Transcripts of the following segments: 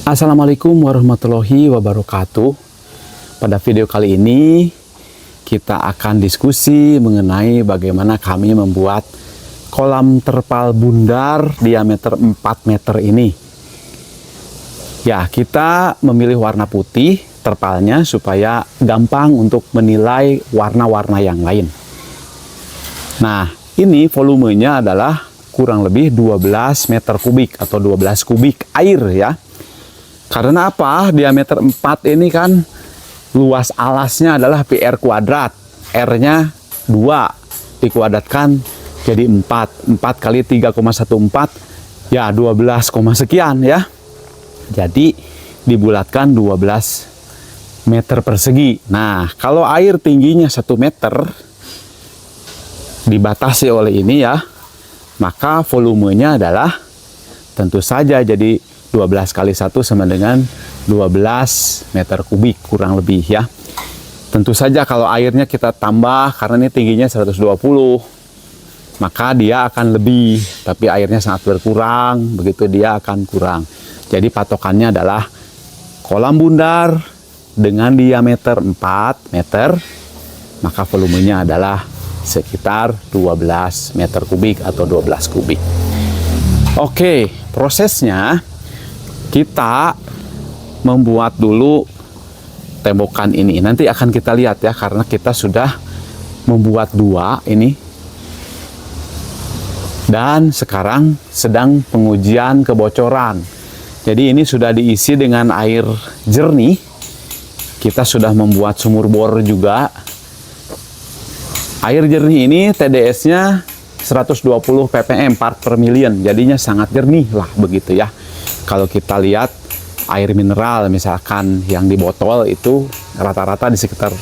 Assalamualaikum warahmatullahi wabarakatuh. Pada video kali ini kita akan diskusi mengenai bagaimana kami membuat kolam terpal bundar diameter 4 meter ini. Ya, kita memilih warna putih terpalnya supaya gampang untuk menilai warna-warna yang lain. Nah, ini volumenya adalah kurang lebih 12 meter kubik atau 12 kubik air ya. Karena apa? Diameter 4 ini kan luas alasnya adalah PR kuadrat. R-nya 2 dikuadratkan jadi 4. 4 kali 3,14 ya 12, sekian ya. Jadi dibulatkan 12 meter persegi. Nah, kalau air tingginya 1 meter dibatasi oleh ini ya, maka volumenya adalah tentu saja jadi 12 kali 1 sama dengan 12 meter kubik kurang lebih ya. Tentu saja kalau airnya kita tambah karena ini tingginya 120, maka dia akan lebih, tapi airnya sangat berkurang, begitu dia akan kurang. Jadi patokannya adalah kolam bundar dengan diameter 4 meter, maka volumenya adalah sekitar 12 meter kubik atau 12 kubik. Oke, prosesnya kita membuat dulu tembokan ini. Nanti akan kita lihat ya, karena kita sudah membuat 2 ini. Dan sekarang sedang pengujian kebocoran. Jadi ini sudah diisi dengan air jernih. Kita sudah membuat sumur bor juga. Air jernih ini TDS-nya 120 ppm part per million. Jadinya sangat jernih lah begitu ya. Kalau kita lihat air mineral misalkan yang di botol itu rata-rata di sekitar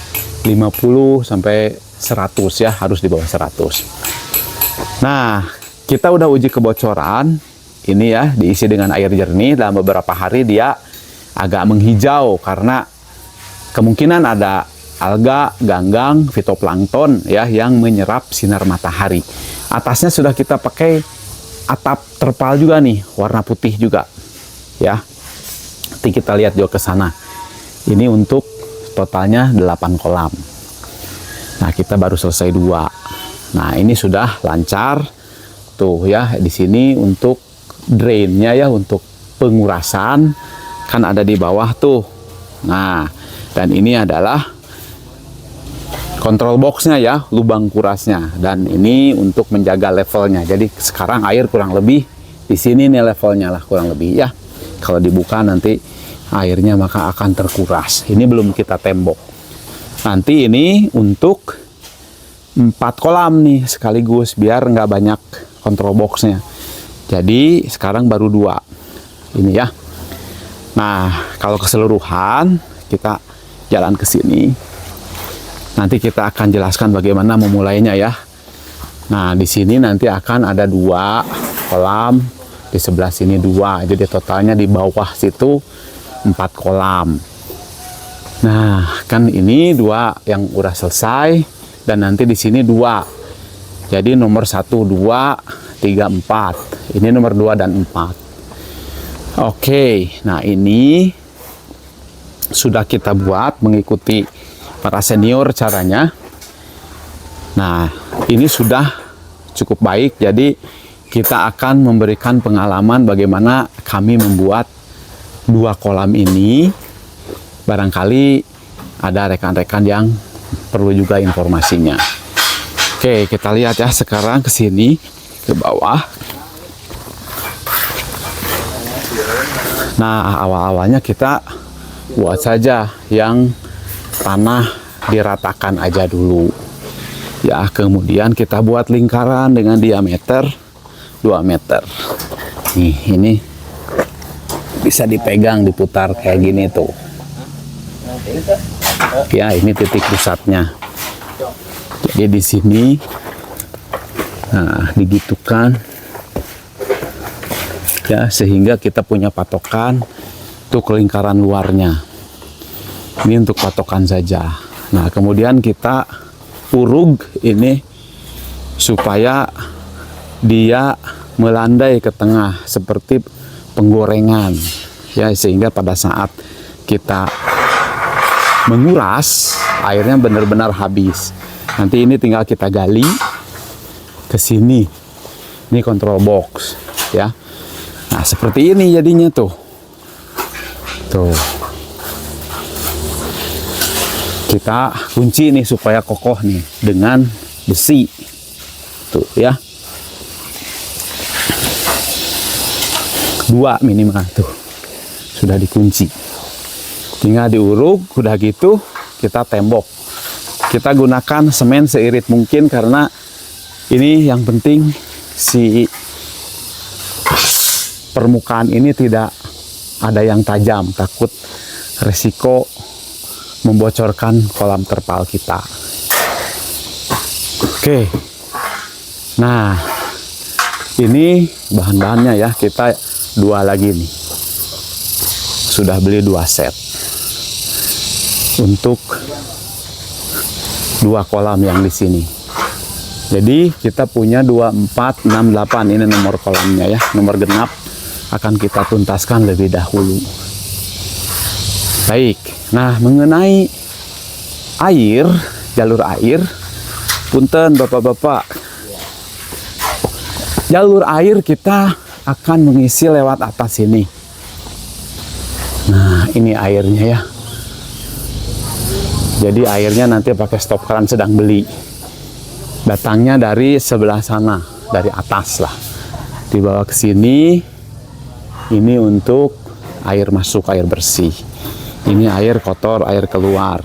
50 sampai 100 ya, harus di bawah 100. Nah, kita udah uji kebocoran ini ya, diisi dengan air jernih. Dalam beberapa hari dia agak menghijau karena kemungkinan ada alga, ganggang, fitoplankton ya yang menyerap sinar matahari. Atasnya sudah kita pakai atap terpal juga nih, warna putih juga. Ya, nanti kita lihat juga ke sana. Ini untuk totalnya 8 kolam. Nah, kita baru selesai 2. Nah, ini sudah lancar tuh ya. Di sini untuk drainnya ya, untuk pengurasan kan ada di bawah tuh. Nah, dan ini adalah kontrol boxnya ya, lubang kurasnya. Dan ini untuk menjaga levelnya. Jadi sekarang air kurang lebih di sini nih levelnya lah kurang lebih ya. Kalau dibuka nanti airnya maka akan terkuras. Ini belum kita tembok. Nanti ini untuk 4 kolam nih sekaligus biar nggak banyak kontrol boxnya. Jadi sekarang baru 2 ini ya. Nah, kalau keseluruhan kita jalan ke sini. Nanti kita akan jelaskan bagaimana memulainya ya. Nah, di sini nanti akan ada 2 kolam. Di sebelah sini 2, jadi totalnya di bawah situ 4 kolam. Nah, kan ini 2 yang udah selesai, dan nanti di sini 2. Jadi nomor 1, 2, 3, 4. Ini nomor 2 dan 4. Oke, nah ini sudah kita buat mengikuti para senior caranya. Nah, ini sudah cukup baik, jadi kita akan memberikan pengalaman bagaimana kami membuat 2 kolam ini. Barangkali ada rekan-rekan yang perlu juga informasinya. Oke, kita lihat ya sekarang ke sini, ke bawah. Nah, awal-awalnya kita buat saja yang tanah diratakan aja dulu. Ya, kemudian kita buat lingkaran dengan diameter 2 meter. Nih, ini bisa dipegang, diputar kayak gini tuh. Ya, ini titik pusatnya. Jadi di sini, nah, digitukan. Ya, sehingga kita punya patokan untuk lingkaran luarnya. Ini untuk patokan saja. Nah, kemudian kita urug ini supaya dia melandai ke tengah seperti penggorengan. ya, sehingga pada saat kita menguras airnya benar-benar habis. Nanti ini tinggal kita gali ke sini. Ini control box ya. Nah, seperti ini jadinya tuh. Tuh. Kita kunci nih supaya kokoh nih dengan besi. Tuh ya. 2 minimal tuh. Sudah dikunci. Tinggal diuruk, udah gitu kita tembok. Kita gunakan semen seirit mungkin karena ini yang penting si permukaan ini tidak ada yang tajam, takut resiko membocorkan kolam terpal kita. Oke. Nah, ini bahan-bahannya ya, kita 2 lagi nih. Sudah beli 2 set. Untuk 2 kolam yang di sini. Jadi kita punya 2, 4, 6, 8. Ini nomor kolamnya ya, nomor genap akan kita tuntaskan lebih dahulu. Baik. Nah, mengenai air, jalur air, punten bapak-bapak, jalur air kita akan mengisi lewat atas ini. Nah, ini airnya ya. Jadi airnya nanti pakai stop keran sedang beli. Datangnya dari sebelah sana, dari atas lah. Dibawa ke sini. Ini untuk air masuk, air bersih. Ini air kotor, air keluar.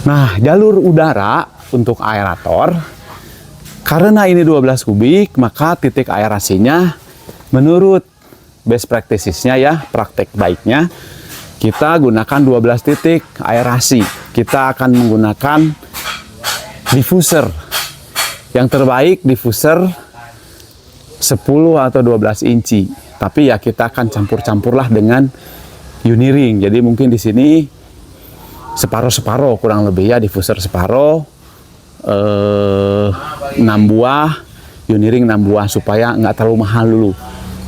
Nah, jalur udara untuk aerator, karena ini 12 kubik, maka titik aerasinya menurut best practices-nya ya, praktek baiknya, kita gunakan 12 titik aerasi. Kita akan menggunakan diffuser. Yang terbaik diffuser 10 atau 12 inci. Tapi ya kita akan campur-campurlah dengan Uniring. Jadi mungkin di sini separuh-separuh kurang lebih ya, diffuser separuh, 6 buah, Uniring 6 buah supaya nggak terlalu mahal dulu.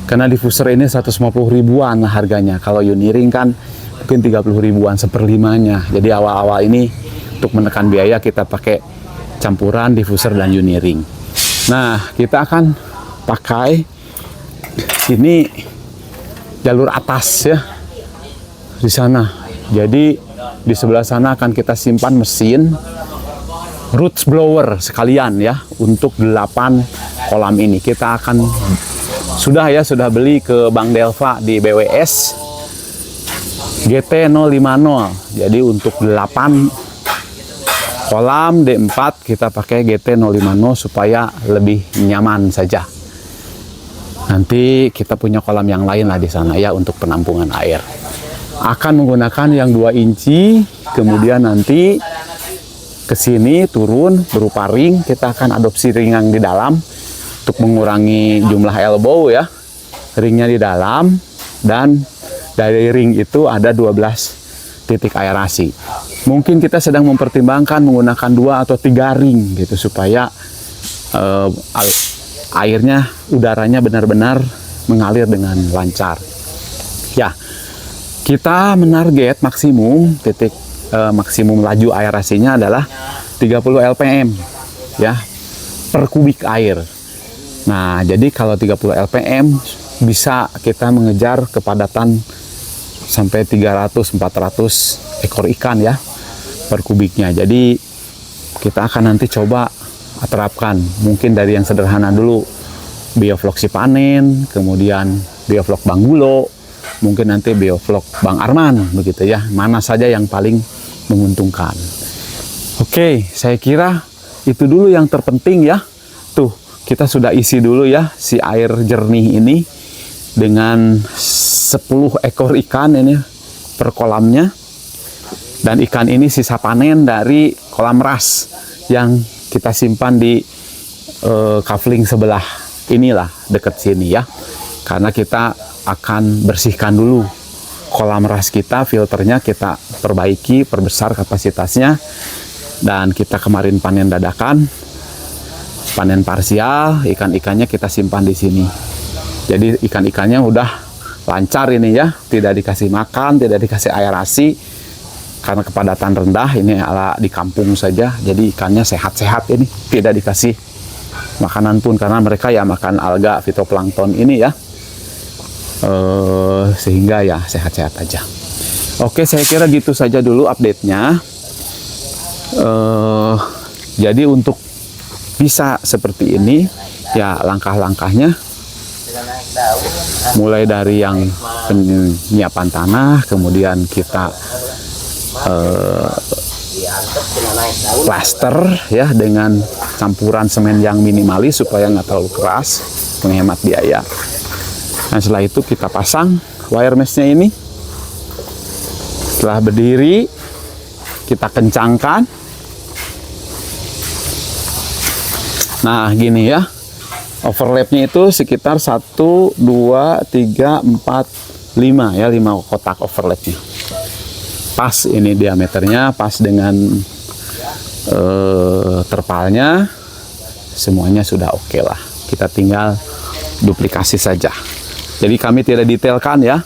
Karena diffuser ini 150 ribuan harganya. Kalau Uniring kan mungkin 30 ribuan seperlimanya. Jadi awal-awal ini untuk menekan biaya kita pakai campuran diffuser dan Uniring. Nah, kita akan pakai ini jalur atas ya. Di sana. Jadi di sebelah sana akan kita simpan mesin roots blower sekalian ya untuk 8 kolam ini. Kita akan sudah beli ke Bank Delva di BWS GT050. Jadi untuk 8 kolam D4 kita pakai GT050 supaya lebih nyaman saja. Nanti kita punya kolam yang lain lah di sana ya untuk penampungan air. Akan menggunakan yang 2 inci, kemudian nanti ke sini turun berupa ring. Kita akan adopsi ring yang di dalam untuk mengurangi jumlah elbow ya. Ringnya di dalam, dan dari ring itu ada 12 titik aerasi. Mungkin kita sedang mempertimbangkan menggunakan 2 atau 3 ring gitu supaya airnya, udaranya benar-benar mengalir dengan lancar. Ya, kita menarget maksimum titik maksimum laju aerasinya adalah 30 LPM ya per kubik air. Nah, jadi kalau 30 LPM bisa kita mengejar kepadatan sampai 300-400 ekor ikan ya per kubiknya. Jadi kita akan nanti coba terapkan mungkin dari yang sederhana dulu, bioflok si panen, kemudian bioflok Bang Gulo, mungkin nanti bioflok Bang Arman begitu ya, mana saja yang paling menguntungkan. Oke, saya kira itu dulu yang terpenting ya. Tuh, kita sudah isi dulu ya si air jernih ini dengan 10 ekor ikan ini per kolamnya. Dan ikan ini sisa panen dari kolam ras yang kita simpan di kafling sebelah inilah, dekat sini ya. Karena kita akan bersihkan dulu kolam ras kita, filternya kita perbaiki, perbesar kapasitasnya. Dan kita kemarin panen dadakan, panen parsial, ikan-ikannya kita simpan di sini. Jadi ikan-ikannya udah lancar ini ya, tidak dikasih makan, tidak dikasih aerasi karena kepadatan rendah. Ini ala di kampung saja, jadi ikannya sehat-sehat ini, tidak dikasih makanan pun karena mereka ya makan alga fitoplankton ini ya, sehingga ya sehat-sehat aja. Oke, saya kira gitu saja dulu update-nya. Jadi untuk bisa seperti ini ya, langkah-langkahnya mulai dari yang penyiapan tanah, kemudian kita plaster ya dengan campuran semen yang minimalis supaya nggak terlalu keras, menghemat biaya. Nah, setelah itu kita pasang wire mesh-nya ini. Setelah berdiri, kita kencangkan. Nah, gini ya. Overlapnya itu sekitar 1, 2, 3, 4, 5 ya, 5 kotak overlapnya. Pas ini diameternya, pas dengan terpalnya, semuanya sudah oke lah. Kita tinggal duplikasi saja. Jadi kami tidak detailkan ya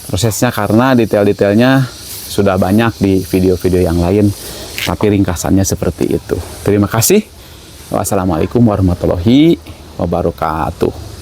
prosesnya karena detail-detailnya sudah banyak di video-video yang lain, tapi ringkasannya seperti itu. Terima kasih. Wassalamualaikum warahmatullahi wabarakatuh.